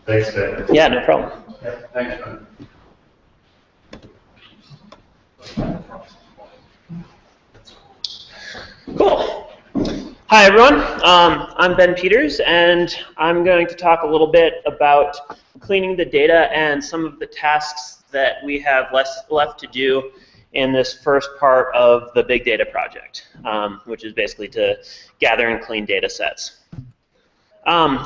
Thanks, Ben. Yeah, no problem. Yeah, thanks, Ben. Cool. Hi, everyone. I'm Ben Peters, and I'm going to talk a little bit about cleaning the data and some of the tasks that we have left to do in this first part of the big data project, which is basically to gather and clean data sets.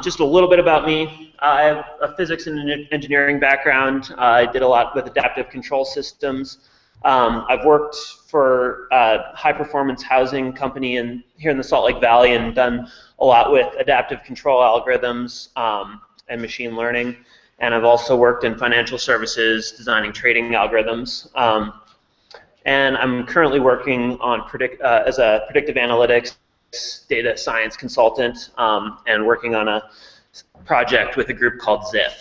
Just a little bit about me. I have a physics and engineering background. I did a lot with adaptive control systems. I've worked for a high-performance housing company here in the Salt Lake Valley and done a lot with adaptive control algorithms and machine learning. And I've also worked in financial services, designing trading algorithms. And I'm currently working on as a predictive analytics data science consultant and working on a project with a group called ZIF.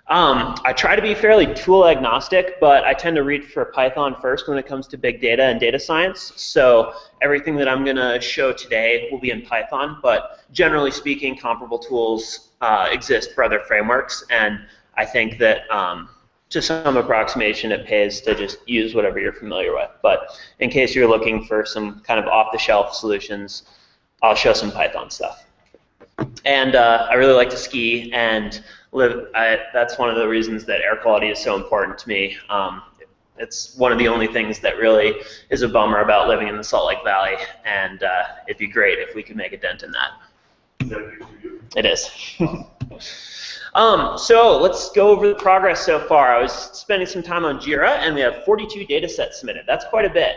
I try to be fairly tool agnostic, but I tend to reach for Python first when it comes to big data and data science. So everything that I'm going to show today will be in Python, but generally speaking, comparable tools exist for other frameworks, and I think that to some approximation, it pays to just use whatever you're familiar with. But in case you're looking for some kind of off-the-shelf solutions, I'll show some Python stuff. And I really like to ski and live. That's one of the reasons that air quality is so important to me. It's one of the only things that really is a bummer about living in the Salt Lake Valley, and it'd be great if we could make a dent in that. Is that good for you? It is. So let's go over the progress so far. I was spending some time on Jira, and we have 42 data sets submitted. That's quite a bit.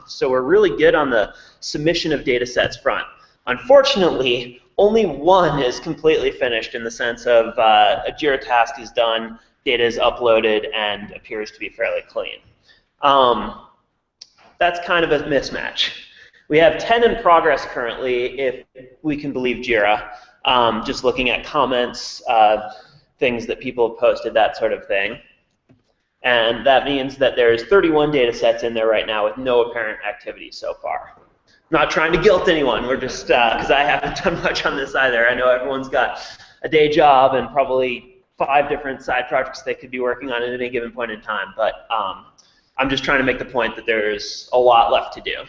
So we're really good on the submission of data sets front. Unfortunately, only one is completely finished in the sense of a Jira task is done, data is uploaded, and appears to be fairly clean. That's kind of a mismatch. We have 10 in progress currently, if we can believe Jira. Just looking at comments, things that people have posted, that sort of thing. And that means that there's 31 data sets in there right now with no apparent activity so far. Not trying to guilt anyone, we're just, because I haven't done much on this either. I know everyone's got a day job and probably 5 different side projects they could be working on at any given point in time, but I'm just trying to make the point that there's a lot left to do.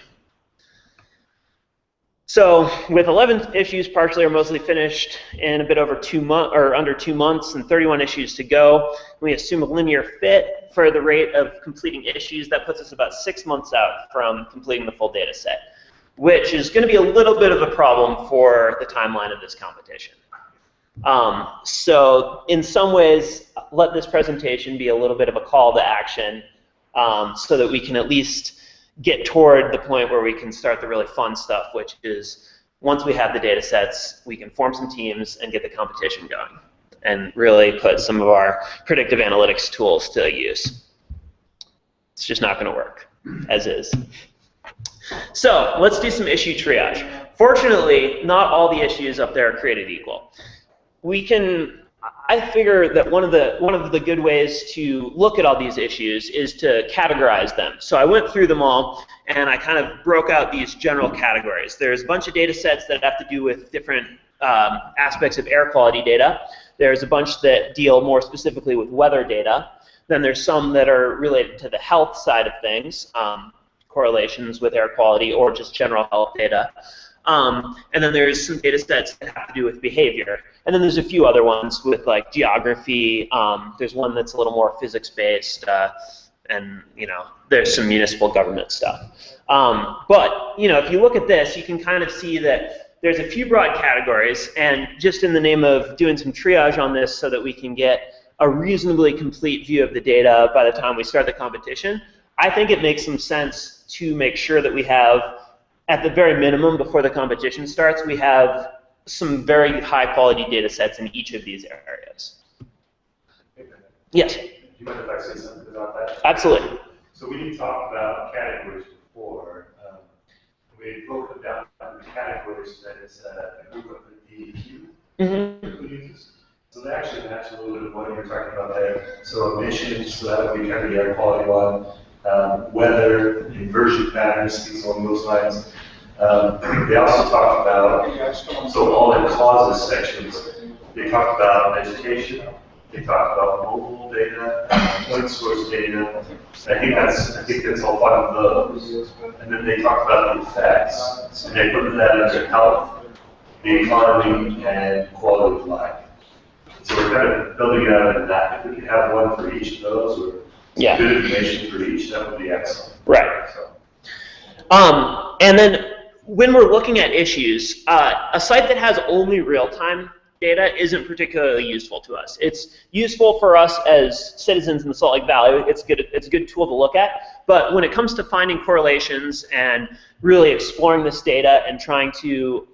So with 11 issues partially or mostly finished in a bit over 2 months, or under 2 months, and 31 issues to go, we assume a linear fit for the rate of completing issues. That puts us about 6 months out from completing the full data set, which is going to be a little bit of a problem for the timeline of this competition. So in some ways, let this presentation be a little bit of a call to action so that we can at least get toward the point where we can start the really fun stuff, which is once we have the data sets, we can form some teams and get the competition going and really put some of our predictive analytics tools to use. It's just not going to work as is. So let's do some issue triage. Fortunately, not all the issues up there are created equal. I figure that one of the good ways to look at all these issues is to categorize them. So I went through them all, and I kind of broke out these general categories. There's a bunch of data sets that have to do with different aspects of air quality data. There's a bunch that deal more specifically with weather data. Then there's some that are related to the health side of things, correlations with air quality or just general health data. And then there's some data sets that have to do with behavior. And then there's a few other ones with like geography. There's one that's a little more physics-based, and there's some municipal government stuff. But if you look at this, you can kind of see that there's a few broad categories, and just in the name of doing some triage on this so that we can get a reasonably complete view of the data by the time we start the competition, I think it makes some sense to make sure that we have, at the very minimum before the competition starts, we have some very high quality data sets in each of these areas. Yes? Do you mind if I say something about that? Absolutely. So we didn't talk about categories before. We broke them down into categories that is a group of the DEQ uses. So they actually match a little bit of what you were talking about there. So emissions, so that would be kind of the air quality one. Weather, inversion patterns, things along those lines. They also talk about, so all the causes sections they talked about vegetation, they talked about mobile data, point source data. I think that's all five of those. And then they talked about the effects, and they put that under health, the economy, and quality of life. So we're kind of building it out into that. If we could have one for each of those, or good information for each, that would be excellent. Right. So. And then when we're looking at issues, a site that has only real-time data isn't particularly useful to us. It's useful for us as citizens in the Salt Lake Valley. It's a good tool to look at. But when it comes to finding correlations and really exploring this data and trying to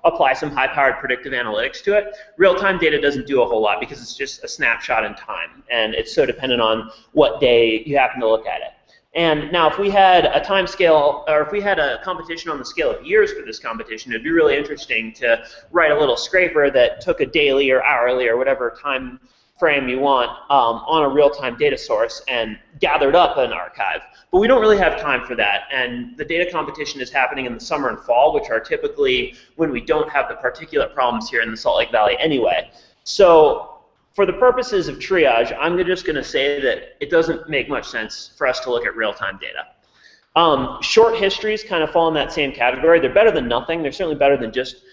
apply some high-powered predictive analytics to it, real-time data doesn't do a whole lot because it's just a snapshot in time, and it's so dependent on what day you happen to look at it. And now if we had a time scale, or if we had a competition on the scale of years for this competition, it'd be really interesting to write a little scraper that took a daily or hourly or whatever time frame you want on a real-time data source and gathered up an archive. But we don't really have time for that, and the data competition is happening in the summer and fall, which are typically when we don't have the particulate problems here in the Salt Lake Valley anyway. So for the purposes of triage, I'm just going to say that it doesn't make much sense for us to look at real-time data. Short histories kind of fall in that same category. They're better than nothing. They're certainly better than just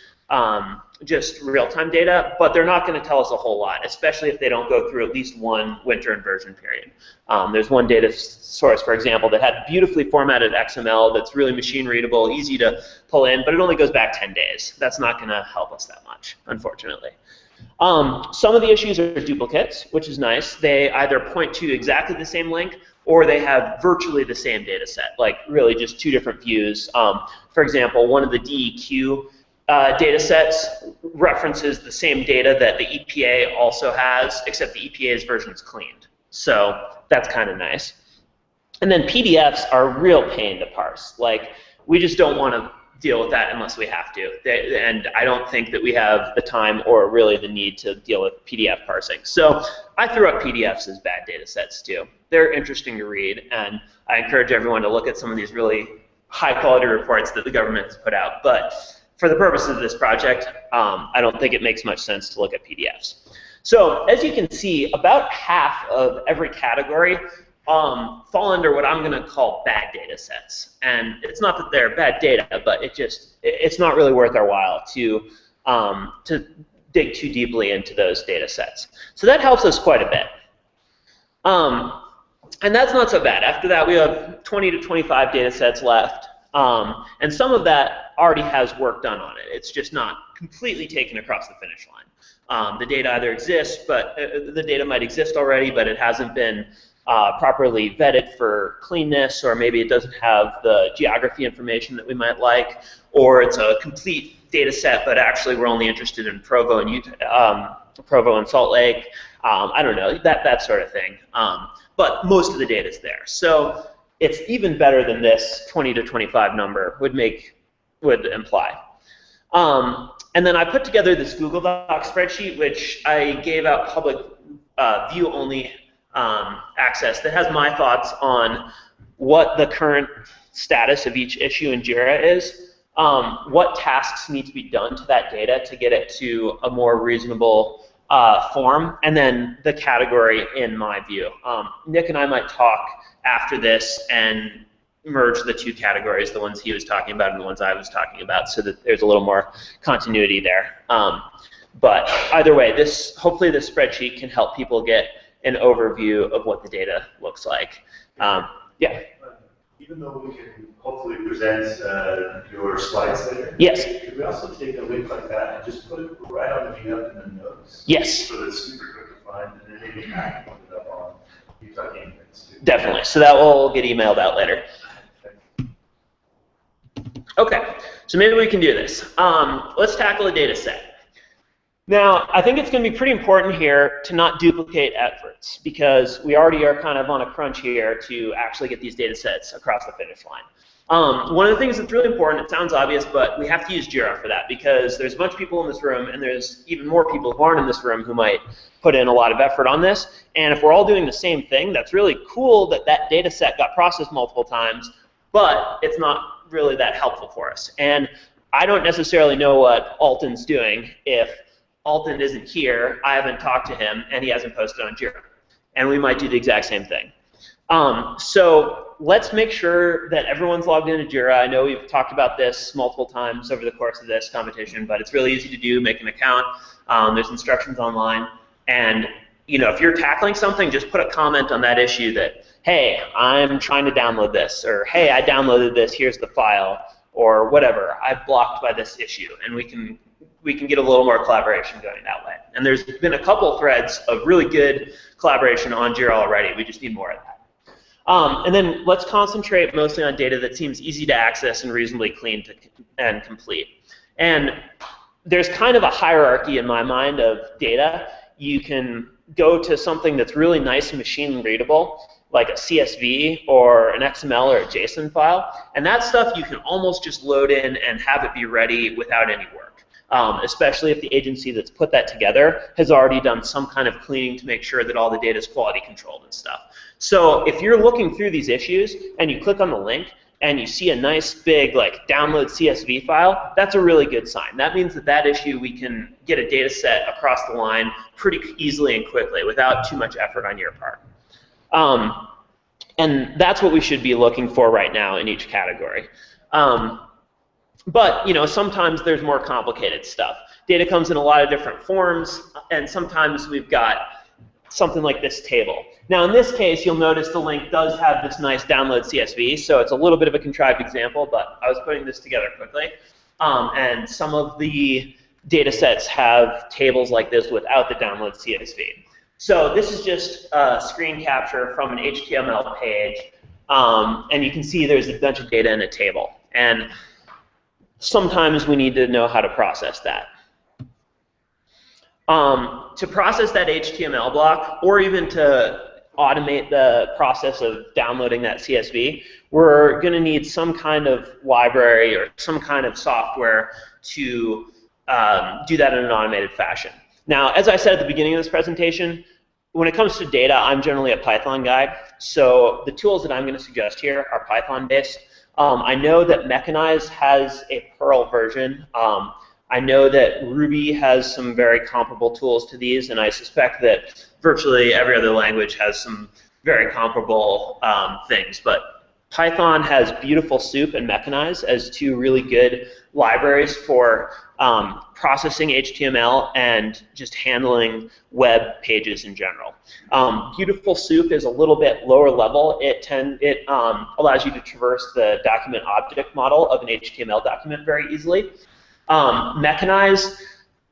real-time data, but they're not going to tell us a whole lot, especially if they don't go through at least one winter inversion period. There's one data source, for example, that had beautifully formatted XML that's really machine readable, easy to pull in, but it only goes back 10 days. That's not going to help us that much, unfortunately. Some of the issues are duplicates, which is nice. They either point to exactly the same link or they have virtually the same data set, like really just two different views. For example, one of the DEQ data sets references the same data that the EPA also has, except the EPA's version is cleaned. So that's kind of nice. And then PDFs are a real pain to parse. Like, we just don't want to deal with that unless we have to. And I don't think that we have the time or really the need to deal with PDF parsing. So I threw up PDFs as bad data sets too. They're interesting to read, and I encourage everyone to look at some of these really high quality reports that the government has put out. But for the purposes of this project, I don't think it makes much sense to look at PDFs. So as you can see, about half of every category fall under what I'm going to call bad data sets. And it's not that they're bad data, but it's not really worth our while to dig too deeply into those data sets. So that helps us quite a bit. And that's not so bad. After that, we have 20 to 25 data sets left. And some of that already has work done on it. It's just not completely taken across the finish line. The data either exists, but the data might exist already, but it hasn't been properly vetted for cleanness, or maybe it doesn't have the geography information that we might like, or it's a complete data set, but actually we're only interested in Provo and Salt Lake. I don't know, that sort of thing. But most of the data is there. So it's even better than this 20 to 25 number would imply. And then I put together this Google Docs spreadsheet, which I gave out public view-only access, that has my thoughts on what the current status of each issue in JIRA is, what tasks need to be done to that data to get it to a more reasonable form, and then the category in my view. Nick and I might talk after this and merge the two categories, the ones he was talking about and the ones I was talking about, so that there's a little more continuity there. But either way, hopefully this spreadsheet can help people get an overview of what the data looks like. Yeah? Even though we can hopefully present your slides later, yes. Could we also take a link like that and just put it right on the meetup in the notes? Yes. So that it's super quick to find, and then maybe I can put it up on Utah Game Events too. Definitely. So that will get emailed out later. Okay. So maybe we can do this. Let's tackle a data set. Now, I think it's going to be pretty important here to not duplicate efforts, because we already are kind of on a crunch here to actually get these data sets across the finish line. One of the things that's really important, it sounds obvious, but we have to use JIRA for that, because there's a bunch of people in this room, and there's even more people who aren't in this room who might put in a lot of effort on this. And if we're all doing the same thing, that's really cool that that data set got processed multiple times, but it's not really that helpful for us. And I don't necessarily know what Alton's doing if Alton isn't here, I haven't talked to him, and he hasn't posted on Jira. And we might do the exact same thing. So let's make sure that everyone's logged into Jira. I know we've talked about this multiple times over the course of this competition, but it's really easy to do. Make an account. There's instructions online. And if you're tackling something, just put a comment on that issue that, hey, I'm trying to download this, or hey, I downloaded this, here's the file, or whatever. I'm blocked by this issue, and we can get a little more collaboration going that way. And there's been a couple threads of really good collaboration on Jira already. We just need more of that. And then let's concentrate mostly on data that seems easy to access and reasonably clean and complete. And there's kind of a hierarchy in my mind of data. You can go to something that's really nice and machine readable, like a CSV or an XML or a JSON file. And that stuff you can almost just load in and have it be ready without any work, especially if the agency that's put that together has already done some kind of cleaning to make sure that all the data is quality controlled and stuff. So if you're looking through these issues and you click on the link and you see a nice big download CSV file, that's a really good sign. That means that issue we can get a data set across the line pretty easily and quickly without too much effort on your part. And that's what we should be looking for right now in each category. But sometimes there's more complicated stuff. Data comes in a lot of different forms, and sometimes we've got something like this table. Now in this case, you'll notice the link does have this nice download CSV, so it's a little bit of a contrived example, but I was putting this together quickly. And some of the data sets have tables like this without the download CSV. So this is just a screen capture from an HTML page, and you can see there's a bunch of data in a table. And sometimes we need to know how to process that. To process that HTML block, or even to automate the process of downloading that CSV, we're going to need some kind of library or some kind of software to do that in an automated fashion. Now, as I said at the beginning of this presentation, when it comes to data, I'm generally a Python guy. So the tools that I'm going to suggest here are Python-based. I know that Mechanize has a Perl version. I know that Ruby has some very comparable tools to these, and I suspect that virtually every other language has some very comparable things. But Python has Beautiful Soup and Mechanize as two really good libraries for processing HTML and just handling web pages in general. Beautiful Soup is a little bit lower level. It allows you to traverse the document object model of an HTML document very easily. Mechanize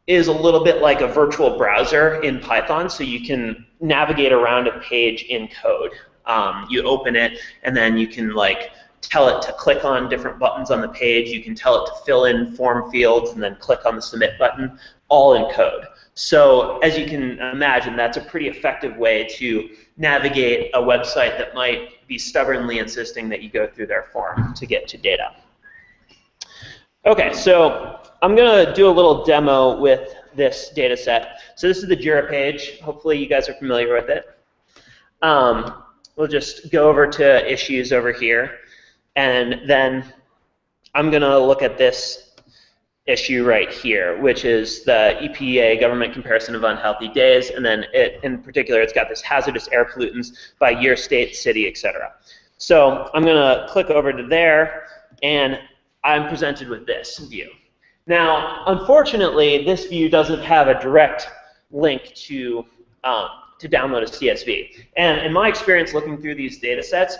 is a little bit like a virtual browser in Python, so you can navigate around a page in code. You open it, and then you can tell it to click on different buttons on the page. You can tell it to fill in form fields and then click on the submit button, all in code. So as you can imagine, that's a pretty effective way to navigate a website that might be stubbornly insisting that you go through their form to get to data. Okay, so I'm going to do a little demo with this data set. So this is the Jira page. Hopefully you guys are familiar with it. We'll just go over to issues over here, and then I'm going to look at this issue right here, which is the EPA government comparison of unhealthy days, and then in particular it's got this hazardous air pollutants by year, state, city, etc. So I'm going to click over to there, and I'm presented with this view. Now, unfortunately, this view doesn't have a direct link to download a CSV. And in my experience looking through these data sets,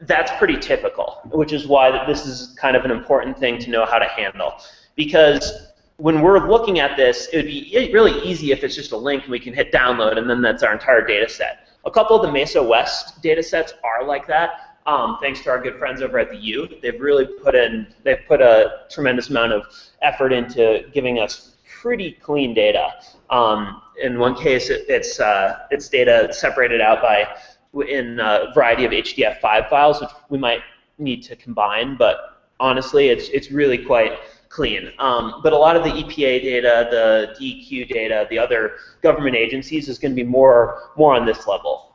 that's pretty typical, which is why this is kind of an important thing to know how to handle. Because when we're looking at this, it would be really easy if it's just a link and we can hit download, and then that's our entire data set. A couple of the Mesa West data sets are like that. Thanks to our good friends over at the U. They've really put a tremendous amount of effort into giving us pretty clean data. In one case, it's data separated out in a variety of HDF5 files, which we might need to combine, but honestly, it's really quite clean. But a lot of the EPA data, the DEQ data, the other government agencies is going to be more on this level.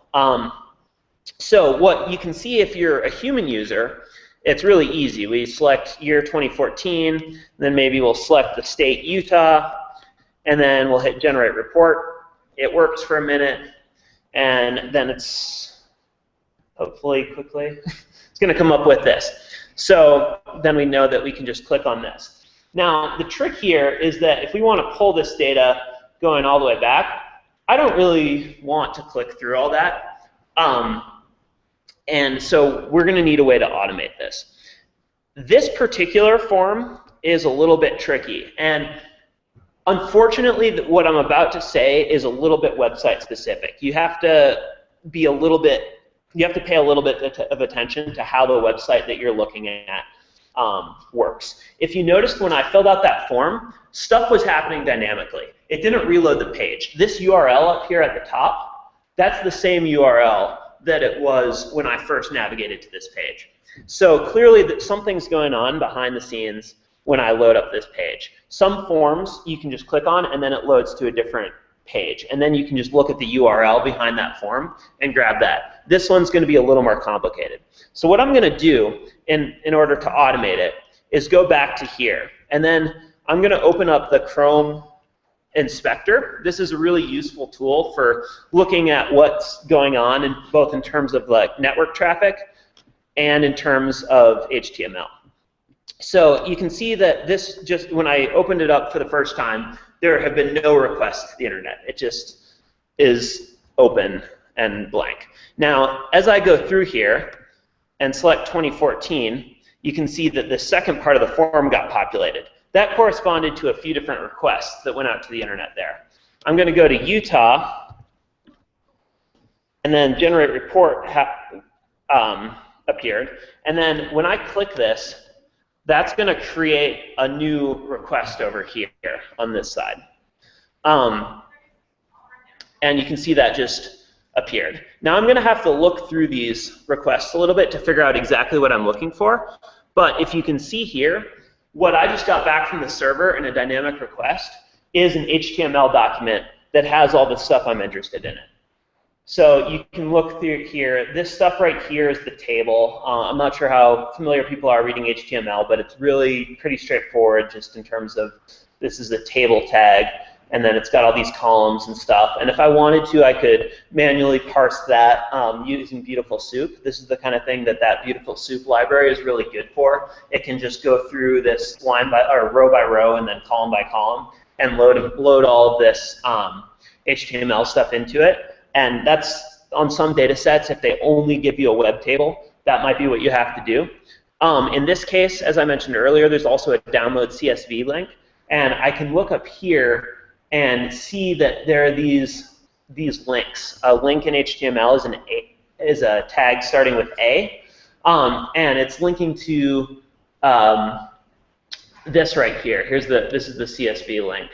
So what you can see if you're a human user, it's really easy. We select year 2014, then maybe we'll select the state Utah, and then we'll hit generate report. It works for a minute, and then it's hopefully quickly, it's going to come up with this. So then we know that we can just click on this. Now, the trick here is that if we want to pull this data going all the way back, I don't really want to click through all that. And so we're going to need a way to automate this. This particular form is a little bit tricky. And unfortunately, what I'm about to say is a little bit website specific. You have to be a little bit, you have to pay a little bit of attention to how the website that you're looking at works. If you noticed when I filled out that form, stuff was happening dynamically. It didn't reload the page. This URL up here at the top, that's the same URL that it was when I first navigated to this page. So clearly that something's going on behind the scenes when I load up this page. Some forms you can just click on and then it loads to a different page. And then you can just look at the URL behind that form and grab that. This one's going to be a little more complicated. So what I'm going to do in order to automate it is go back to here. And then I'm going to open up the Chrome inspector. This is a really useful tool for looking at what's going on, both in terms of like network traffic and in terms of HTML. So you can see that this just, when I opened it up for the first time, there have been no requests to the internet. It just is open and blank. Now, as I go through here and select 2014, you can see that the second part of the form got populated. That corresponded to a few different requests that went out to the internet there. I'm going to go to Utah, and then generate report appeared. And then when I click this, that's going to create a new request over here on this side. And you can see that just appeared. Now I'm going to have to look through these requests a little bit to figure out exactly what I'm looking for. But if you can see here, what I just got back from the server in a dynamic request is an HTML document that has all the stuff I'm interested in it. So you can look through here. This stuff right here is the table. I'm not sure how familiar people are reading HTML, but it's really pretty straightforward just in terms of this is a table tag, and then it's got all these columns and stuff. And if I wanted to, I could manually parse that using Beautiful Soup. This is the kind of thing that Beautiful Soup library is really good for. It can just go through this line by, or row by row and then column by column and load all of this HTML stuff into it. And that's on some data sets, if they only give you a web table, that might be what you have to do. In this case, as I mentioned earlier, there's also a download CSV link. And I can look up here and see that there are these links. A link in HTML is a tag starting with A. And it's linking to this right here. This is the CSV link.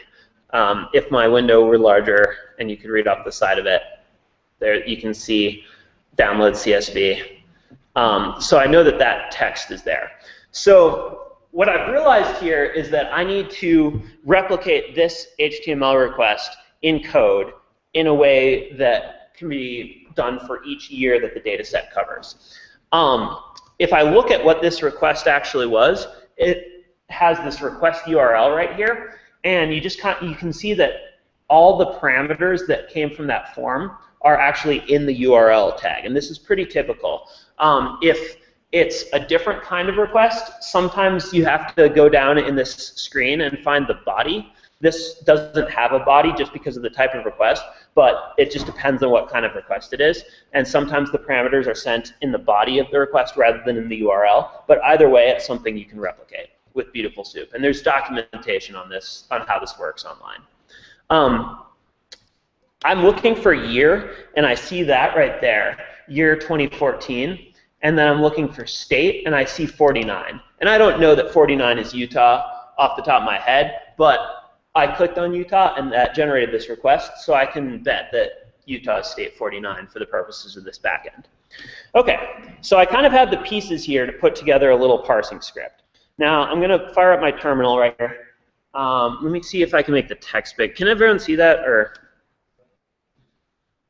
If my window were larger and you could read off the side of it, there you can see download CSV. So I know that text is there. So what I've realized here is that I need to replicate this HTML request in code in a way that can be done for each year that the data set covers. If I look at what this request actually was, it has this request URL right here, and you can see that all the parameters that came from that form are actually in the URL tag, and this is pretty typical. If it's a different kind of request, sometimes you have to go down in this screen and find the body. This doesn't have a body just because of the type of request, but it just depends on what kind of request it is, and sometimes the parameters are sent in the body of the request rather than in the URL, but either way, it's something you can replicate with Beautiful Soup, and there's documentation on this, on how this works online. I'm looking for year, and I see that right there, year 2014, and then I'm looking for state, and I see 49. And I don't know that 49 is Utah off the top of my head, but I clicked on Utah, and that generated this request, so I can bet that Utah is state 49 for the purposes of this backend. Okay, so I kind of have the pieces here to put together a little parsing script. Now, I'm going to fire up my terminal right here. Let me see if I can make the text big. Can everyone see that, or?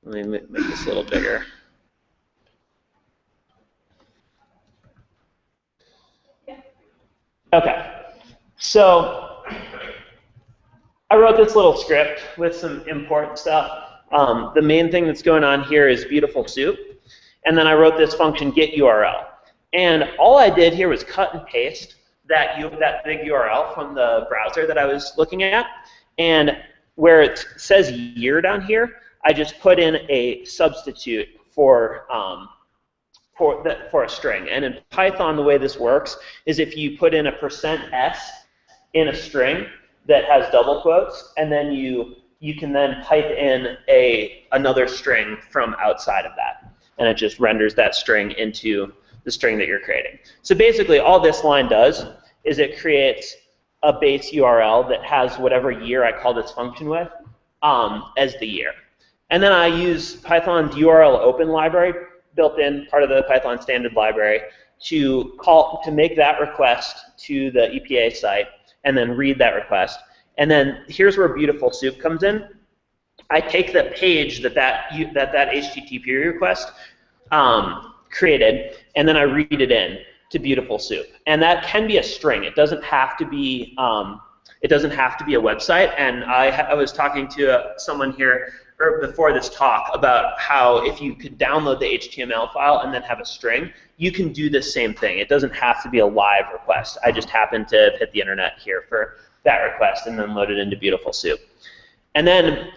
Let me make this a little bigger. Okay, so I wrote this little script with some import stuff. The main thing that's going on here is beautiful soup. And then I wrote this function get URL. And all I did here was cut and paste that big URL from the browser that I was looking at. And where it says year down here, I just put in a substitute for a string. And in Python, the way this works is if you put in a %s in a string that has double quotes, and then you can then pipe in another string from outside of that. And it just renders that string into the string that you're creating. So basically, all this line does is it creates a base URL that has whatever year I call this function with as the year. And then I use Python's URL open library, built in part of the Python standard library, to make that request to the EPA site, and then read that request. And then here's where beautiful soup comes in. I take the page that HTTP request created, and then I read it in to beautiful soup. And that can be a string. It doesn't have to be. It doesn't have to be a website. And I was talking to someone here before this talk about how if you could download the HTML file and then have a string, you can do the same thing. It doesn't have to be a live request. I just happened to hit the internet here for that request and then load it into beautiful soup. And then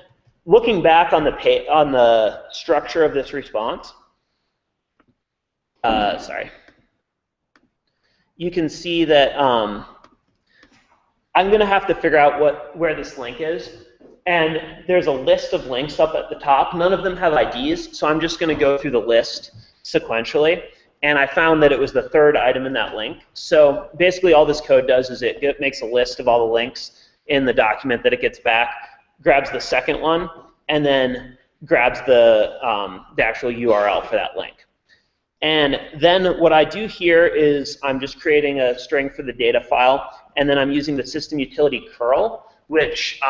looking back on the structure of this response, you can see that I'm going to have to figure out where this link is. And there's a list of links up at the top. None of them have IDs, so I'm just going to go through the list sequentially. And I found that it was the third item in that link. So basically all this code does is it makes a list of all the links in the document that it gets back, grabs the second one, and then grabs the actual URL for that link. And then what I do here is I'm just creating a string for the data file, and then I'm using the system utility curl, which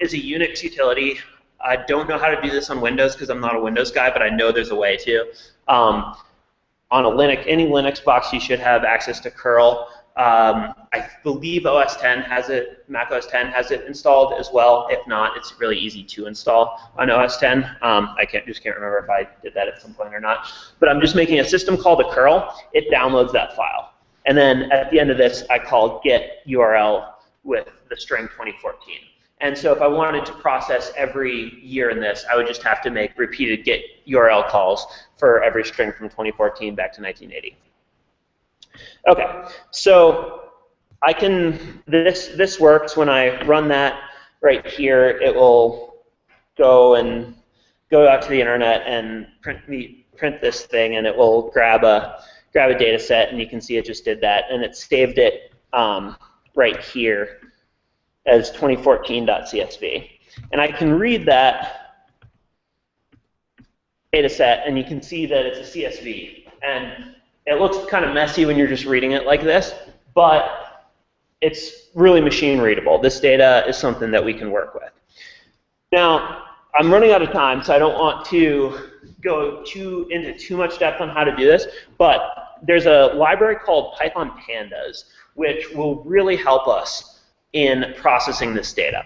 is a Unix utility. I don't know how to do this on Windows because I'm not a Windows guy, but I know there's a way to. On any Linux box, you should have access to curl. I believe OS 10 has it, Mac OS 10 has it installed as well. If not, it's really easy to install on OS 10. I just can't remember if I did that at some point or not. But I'm just making a system call to curl. It downloads that file. And then at the end of this, I call get URL with the string 2014. And so if I wanted to process every year in this, I would just have to make repeated get URL calls for every string from 2014 back to 1980. Okay, so this works when I run that right here. It will go out to the internet and print this thing, and it will grab a data set, and you can see it just did that, and it saved it right here as 2014.csv. And I can read that data set, and you can see that it's a CSV. And it looks kind of messy when you're just reading it like this, but it's really machine readable. This data is something that we can work with. Now, I'm running out of time, so I don't want to go into too much depth on how to do this, but there's a library called Python Pandas, which will really help us in processing this data.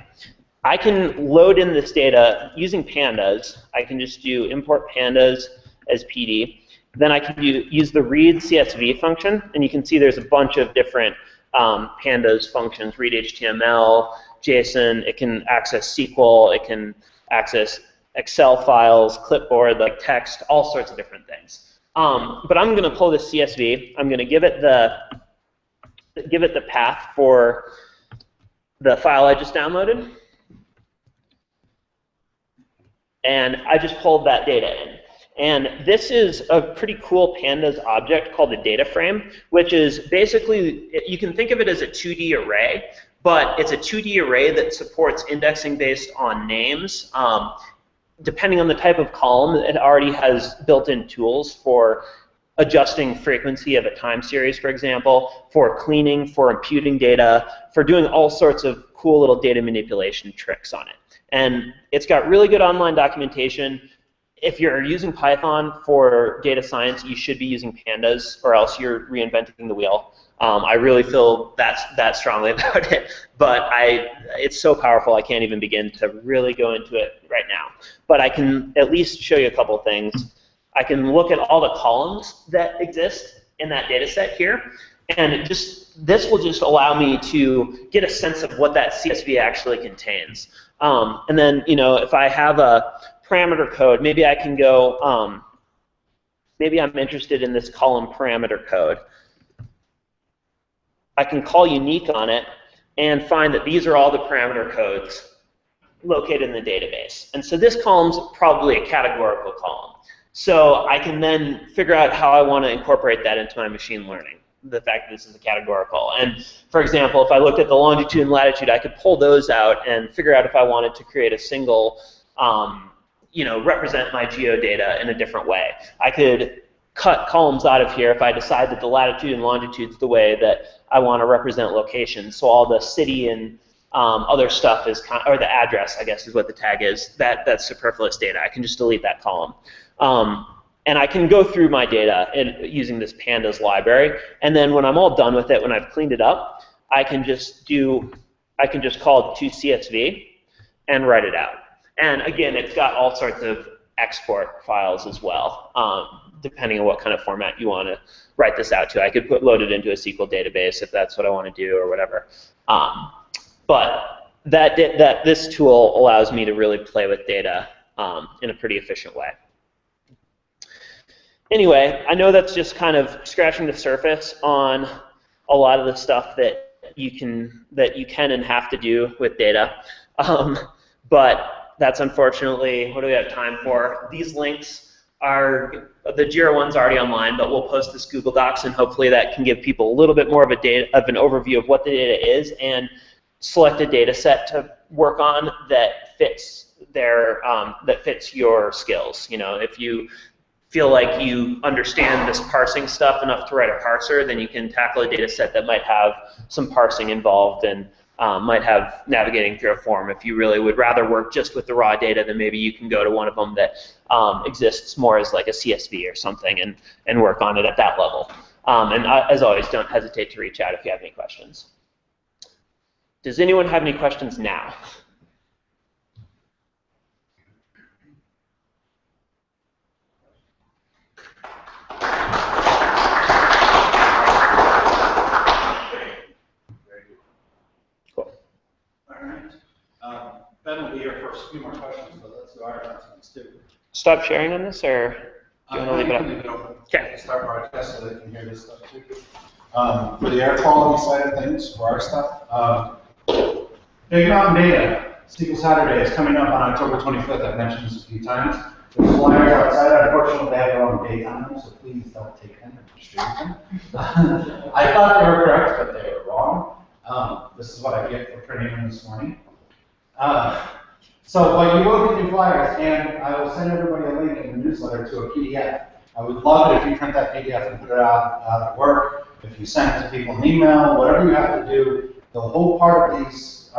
I can load in this data using Pandas. I can just do import Pandas as PD. Then I can use the read CSV function, and you can see there's a bunch of different Pandas functions, read HTML, JSON, it can access SQL, it can access Excel files, clipboard, like text, all sorts of different things. But I'm going to pull this CSV. I'm going to give it the path for the file I just downloaded, and I just pulled that data in. And this is a pretty cool Pandas object called a data frame, which is basically, you can think of it as a 2D array, but it's a 2D array that supports indexing based on names. Depending on the type of column, it already has built-in tools for adjusting frequency of a time series, for example, for cleaning, for imputing data, for doing all sorts of cool little data manipulation tricks on it. And it's got really good online documentation. if you're using Python for data science, you should be using Pandas, or else you're reinventing the wheel. I really feel that strongly about it, but it's so powerful I can't even begin to really go into it right now. But I can at least show you a couple things. I can look at all the columns that exist in that data set here, and this will just allow me to get a sense of what that CSV actually contains. And then, if I have a parameter code, maybe I can go, maybe I'm interested in this column parameter code. I can call unique on it and find that these are all the parameter codes located in the database. And so this column's probably a categorical column. So I can then figure out how I want to incorporate that into my machine learning, the fact that this is a categorical. And for example, if I looked at the longitude and latitude, I could pull those out and figure out if I wanted to create a single, represent my geodata in a different way. I could cut columns out of here if I decide that the latitude and longitude is the way that I want to represent locations. So all the city and other stuff is, or the address, I guess is what the tag is, that's superfluous data. I can just delete that column. And I can go through my data using this Pandas library, and then when I'm all done with it, when I've cleaned it up, I can just call toCSV and write it out. And again, it's got all sorts of export files as well, depending on what kind of format you want to write this out to. I could load it into a SQL database if that's what I want to do or whatever. But this tool allows me to really play with data in a pretty efficient way. Anyway, I know that's just kind of scratching the surface on a lot of the stuff that you can and have to do with data. But that's unfortunately what do we have time for. These links are, the JIRA one's already online, but we'll post this Google Docs, and hopefully that can give people a little bit more of an overview of what the data is, and select a data set to work on that fits your skills. If you feel like you understand this parsing stuff enough to write a parser, then you can tackle a data set that might have some parsing involved and might have navigating through a form. If you really would rather work just with the raw data, then maybe you can go to one of them that exists more as like a CSV or something and work on it at that level. As always, don't hesitate to reach out if you have any questions. Does anyone have any questions now? Ben will be here for a few more questions, but let's do our announcements too. Stop sharing on this, or do you want to leave it up? Leave it open. Okay. Start broadcast so they can hear this stuff too. For the air quality side of things, for our stuff, Big Mountain Data, SQL Saturday is coming up on October 25th. I've mentioned this a few times. There's flyers outside. Unfortunately, they have their own date on them, so please don't take them and distribute them. I thought they were correct, but they were wrong. This is what I get for printing them this morning. But you will get new flyers, and I will send everybody a link in the newsletter to a PDF. I would love it if you print that PDF and put it out at work, if you send it to people in email, whatever you have to do. The whole part of these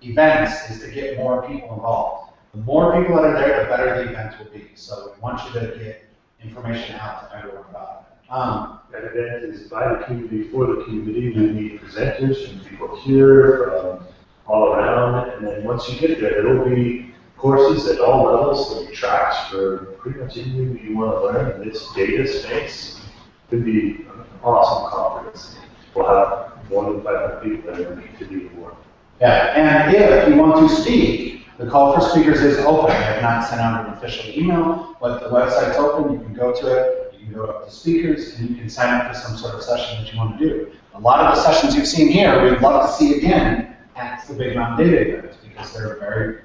events is to get more people involved. The more people that are there, the better the event will be. So we want you to get information out to everyone about it. That event is by the community, for the community. We need presenters from people here, all around, and then once you get there, there will be courses at all levels. There'll be tracks for pretty much anything that you want to learn in this data space. It could be an awesome conference. We'll have more than 500 people that are going to do the work. Yeah, and if you want to speak, the call for speakers is open. I have not sent out an official email, but the website's open. You can go to it. You can go up to speakers, and you can sign up for some sort of session that you want to do. A lot of the sessions you've seen here, we'd love to see again at the Big Mountain Data event, because they're very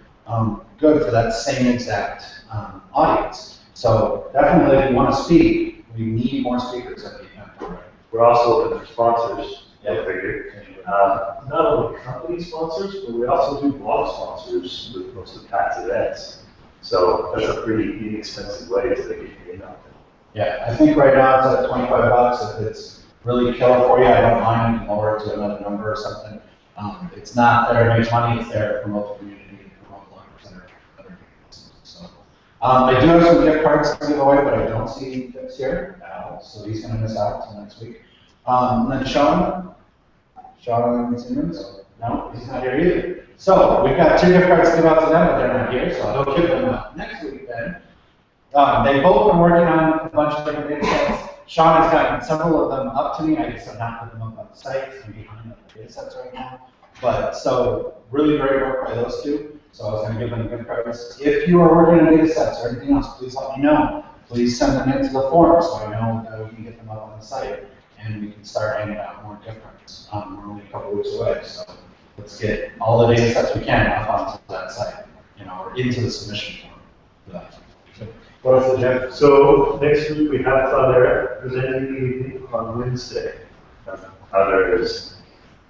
good for that same exact audience. So definitely, if you want to speak, we need more speakers at the event. We're also looking for sponsors. Yeah. I figured. Not only company sponsors, but we also do blog sponsors with most of Pat's events. So that's a pretty inexpensive way to get your name out there. Yeah, I think right now it's at $25. If it's really killer for you, I don't mind. You can lower it to another number or something. It's not there to make money, it's there to promote the community and promote bloggers that are businesses. So I do have some gift cards to give away, but I don't see Dick's here at all, so he's going to miss out until next week. And then Sean Simmons? No, he's not here either. So we've got 2 gift cards to give out to them, but they're not here, so I'll give them out next week then. They've both been working on a bunch of different data sets. Sean has gotten several of them up to me. I guess I'm not putting them up on the site. I'm behind the data sets right now. But so really great work by those 2. So I was going to give them gift cards. If you are working on data sets or anything else, please let me know. Please send them into the forum so I know that we can get them up on the site and we can start handing out more gift cards. We're only a couple weeks away, so let's get all the data sets we can up onto that site, or into the submission form. What else did you have? So next week we have Cloud Air presenting on Wednesday. Cloud Air is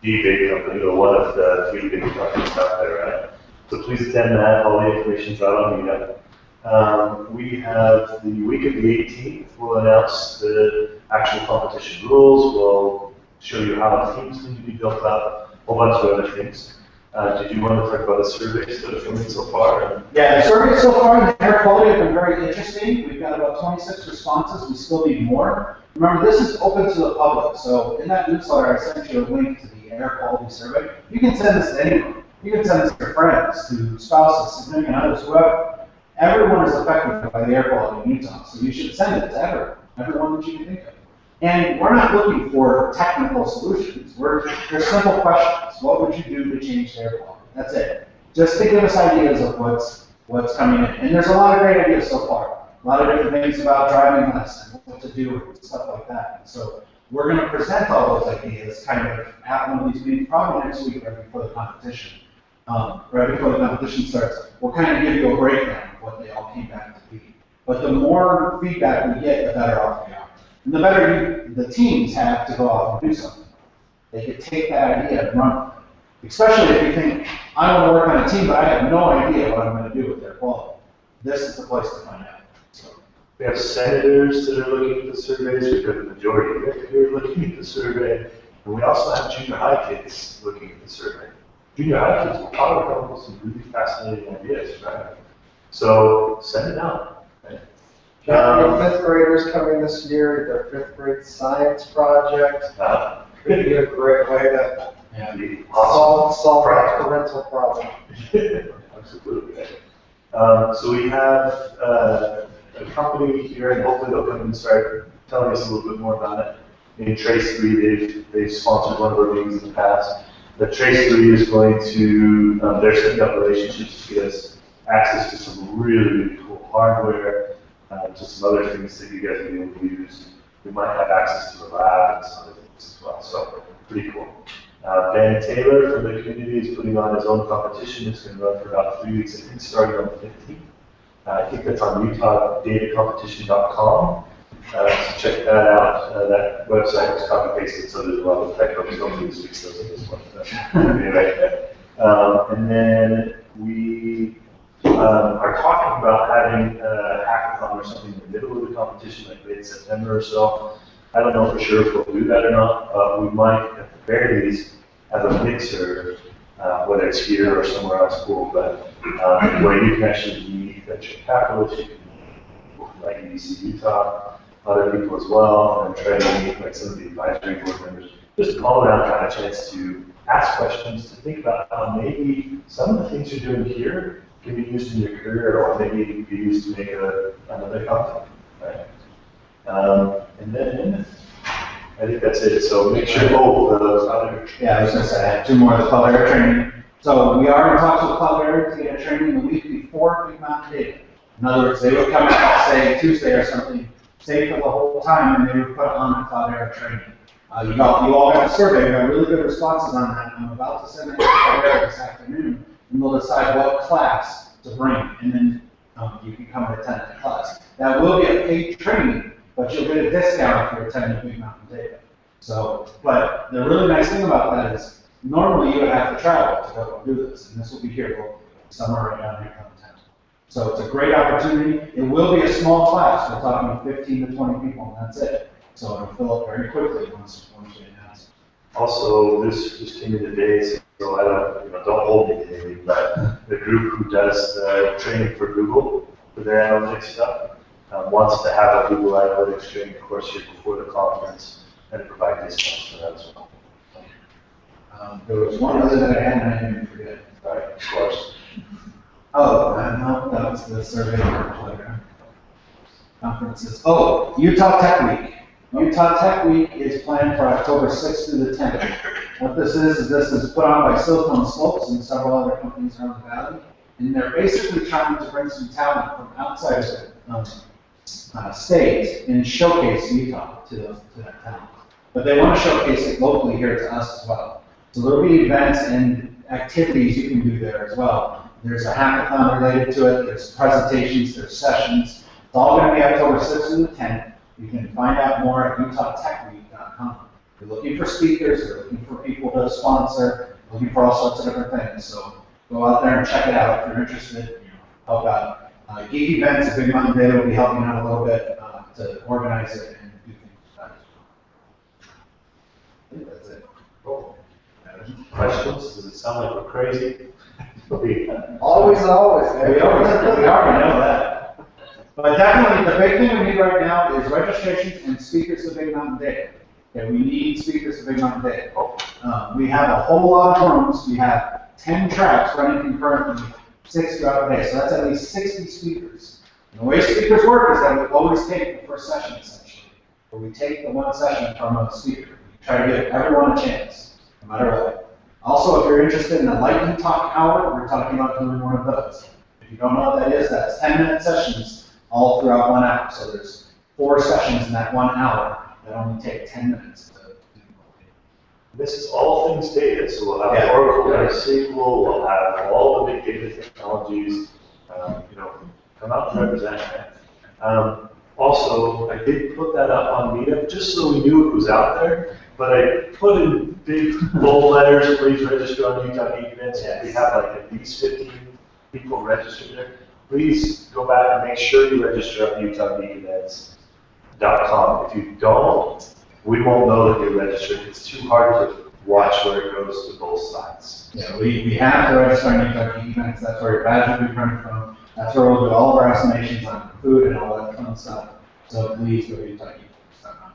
the big company, or one of the 3 big companies out there, right? So please attend that. All the information's out on Meetup. We have the week of the 18th. We'll announce the actual competition rules. We'll show you how teams need to be built up, a whole bunch of other things. Did you want to talk about the surveys that have come in so far? Yeah, the surveys so far in the air quality have been very interesting. We've got about 26 responses. We still need more. Remember, this is open to the public. So in that newsletter, I sent you a link to the air quality survey. You can send this to anyone. You can send this to your friends, to spouses, significant others, whoever. Everyone is affected by the air quality in Utah, so you should send it to everyone that you can think of. And we're not looking for technical solutions. They're simple questions. What would you do to change the air quality? That's it. Just to give us ideas of what's coming in. And there's a lot of great ideas so far. A lot of different things about driving less and what to do and stuff like that. So we're going to present all those ideas kind of at one of these meetings, probably next week right before the competition. Right before the competition starts, we'll kind of give you a breakdown of what they all came back to be. But the more feedback we get, the better off we are. And the better the teams have to go off and do something. They could take that idea and run with it. Especially if you think, I want to work on a team, but I have no idea what I'm going to do with their quality. This is the place to find out. So. We have senators that are looking at the surveys. We've got the majority of it here looking at the survey. And we also have junior high kids looking at the survey. Junior high kids will probably come up with some really fascinating ideas, right? So send it out. Got any 5th graders coming this year, their 5th grade science project. Could be a great way to solve that parental problem. Absolutely. So we have a company here, and hopefully they'll come and start telling us a little bit more about it. In Trace3, they've sponsored one of our meetings in the past. The Trace3 is going to, they're setting up relationships to get us access to some really, really cool hardware, to some other things that you guys will be able to use. We might have access to a lab and some other things as well, so pretty cool. Ben Taylor from the community is putting on his own competition. It's going to run for about 3 weeks. I think starting on the 15th. I think that's on utahDataCompetition.com. So check that out. That website was copy-pasted, so there's a lot of typos. Hopefully this week's doesn't this one. Anyway, and then we are talking about having a hackathon or something in the middle of the competition, like late September or so. I don't know for sure if we'll do that or not, but we might, at the very least, have a mixer, whether it's here or somewhere else cool, but where you can actually meet venture capitalists, you can meet like EDC Utah, other people as well, and try to meet like some of the advisory board members. Just all around kind of chance to ask questions, to think about how maybe some of the things you're doing here can be used in your career, or maybe be used to make another company, right? And then I think that's it. So make sure. Yeah, I was going to say I have 2 more of the Cloud Air training. So we are in talks with Cloud Air to get a training the week before Big Mountain Data. In other words, they would come out, say Tuesday or something, stay for the whole time, and they would put on a Cloud Air training. You all got a survey. We got really good responses on that. I'm about to send it to Cloud Air this afternoon, and we'll decide what class to bring, and then you can come and attend the class. That will be a paid training, but you'll get a discount if you're attending Big Mountain Data. So, but the really nice thing about that is normally you would have to travel to go and do this, and this will be here locally, somewhere right down here downtown. So it's a great opportunity. It will be a small class. We're talking 15 to 20 people, and that's it. So it'll fill up very quickly once you announce it. Also, this just came in today, so I don't hold me to anything, but the group who does the training for Google, for their analytics stuff, wants to have a Google Analytics during the course here before the conference and provide discounts for that as well. There was one other that I had and I didn't forget. All right, of course. Oh, no, that was the survey program. Conferences. Oh, Utah Tech Week. Utah Tech Week is planned for October 6th through the 10th. What this is put on by Silicon Slopes and several other companies around the valley. And they're basically trying to bring some talent from outside of the state and showcase Utah to that talent. But they want to showcase it locally here to us as well. So there'll be events and activities you can do there as well. There's a hackathon related to it, there's presentations, there's sessions. It's all going to be October 6th through the 10th. You can find out more at utah.techweek.com. You're looking for speakers, you're looking for people to sponsor, looking for all sorts of different things. So go out there and check it out if you're interested. Help out. Geek Events, Big Mountain Data will be helping out a little bit to organize it and do things like that. I think that's it. Cool. Questions? Does it sound like we're crazy? Always. We already know that. But definitely, the big thing we need right now is registrations and speakers to Big Mountain Data. Okay, we need speakers to Big Mountain Data. We have a whole lot of rooms. We have 10 tracks running concurrently, 6 throughout the day. So that's at least 60 speakers. And the way speakers work is that we always take the first session, essentially. Where we take the one session from a speaker. We try to give everyone a chance, no matter what. Also, if you're interested in a lightning talk hour, we're talking about doing one of those. If you don't know what that is, that's 10-minute sessions all throughout 1 hour. So there's 4 sessions in that 1 hour that only take 10 minutes to do. This is all things data, so we'll have Oracle, we'll have SQL, we'll have all the big data technologies, come out and represent that. Also, I did put that up on Meetup just so we knew it was out there, but I put in big bold letters, please register on Utah Geek Events. We have like at least 15 people registered there. Please go back and make sure you register on utahgeekevents.com. If you don't, we won't know that you're registered. It's too hard to watch where it goes to both sides. Yeah, we have to register on Utah Geek Events. That's where your badge will be printed from. That's where we'll do all of our estimations on food and all that fun stuff. So please go to utahgeekevents.com.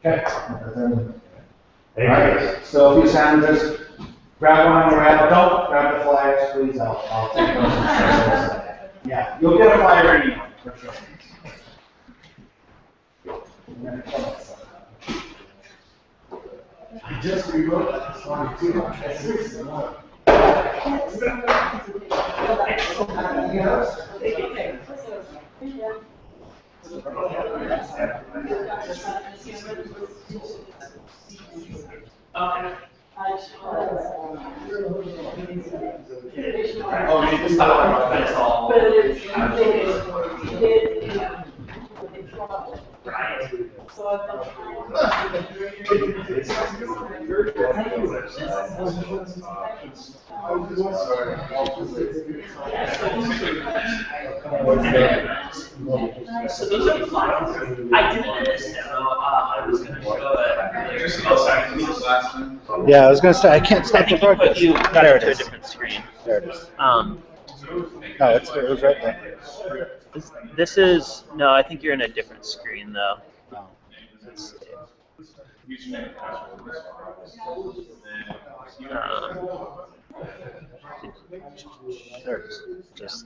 Okay. Thank Alright, so a few sandwiches. Grab one on your way out. Don't grab the flyers, please. I'll take those. Yeah, you'll get a flyer in email, for sure. I just rewrote that song too. Oh, we need to stop. That's all. Right. So those are the files. I did it in this demo. I was going to show it. Yeah, I was going to say, I can't stop the broadcast. But you got it to a different screen. There it is. No, it was right there. This is, no, I think you're in a different screen though. Oh. There it is. Just